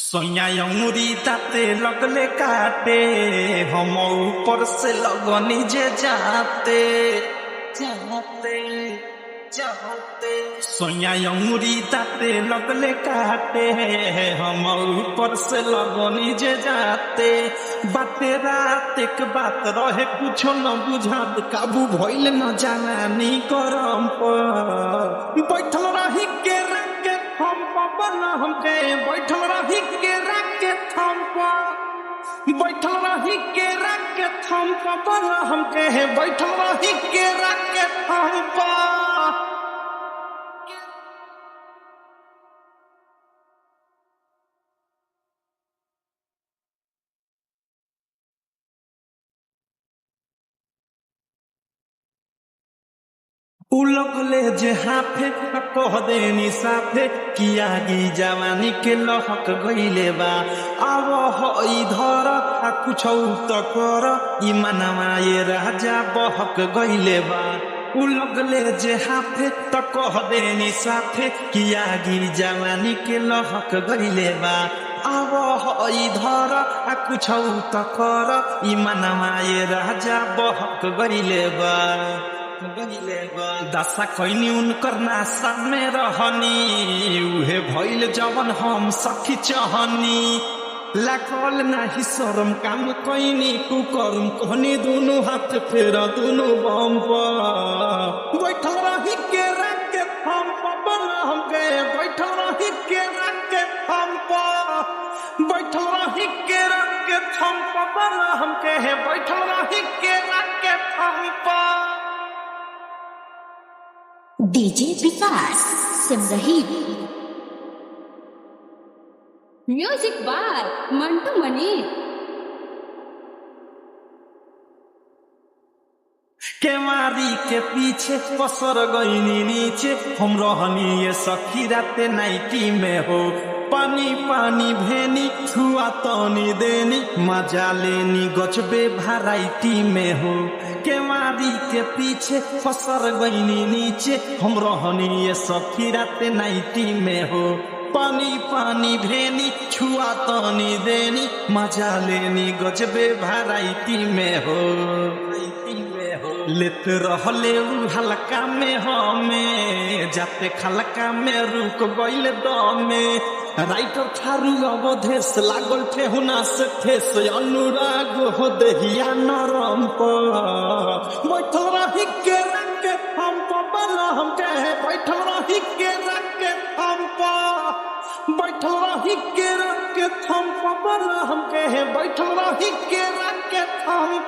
सोया अंगुरी दाते लगले काटे हम ऊपर से लगनी जे जाते जाते जाते सोया अंगुरी दाते लगले काटे हम ऊपर से लगनी जे जाते बाते रात एक बात रहे कुछ न बुझात काबू भइल न जानी करम पर बैठल रही के हम पवन हमके बैठल रही के रखे थम बैठल रही के रखे थम पवन हमके बैठल रही के रखे थम उलगले जे हाफे कह देनी साफे किया गी जवानी के लहक गईले बा अब हो इधर आ कुछ तो कर ई मनवा ये राजा बहक गईले बा उलगले जे हाफे तो कह देनी साफे किया गी जवानी के लहक गईले बा अब हो इधर आ कुछ तो कर ई मनवा ये राजा बहक गईले बा दशा कैनी उनकर नासा में रहनी उहे भइल जवन हम सखी चहनी लागल नाही शरम काम कैनी कुकर्म कहनी दोनों हाथ फेर दोनों बम बैठल रही के रखे हम पवन हम गए बैठल रही के रखे हम बैठल रही के रखे हम पवन हम कहे बैठल रही के रखे हम DJ Vikas Simrahi music by Mantu Mani केवारी के पीछे पसर गईनी नीचे हम रहनी ये सखी राते नाइटी में हो पानी पानी भेनी छुआ तनी देनी मजा लेनी गचबे भराइटी में हो केवारी के पीछे पसर गईनी नीचे हम रहनी ये सखी राते नाइटी में हो पानी पानी भेनी छुआ तनी देनी मजा लेनी गजबे भराइटी में हो लेत रहले हल्का में हमें जाते खलका में रुक गइल दमे राइटर थारू अवधेश लागल ठेहुना से ठेस अनुराग हो देहिया नरम पर बैठल रही के रखे हम पवन हम कहे बैठल रही के रखे हम बैठल रही के रखे हम पवन हम कहे बैठल रही के रखे हम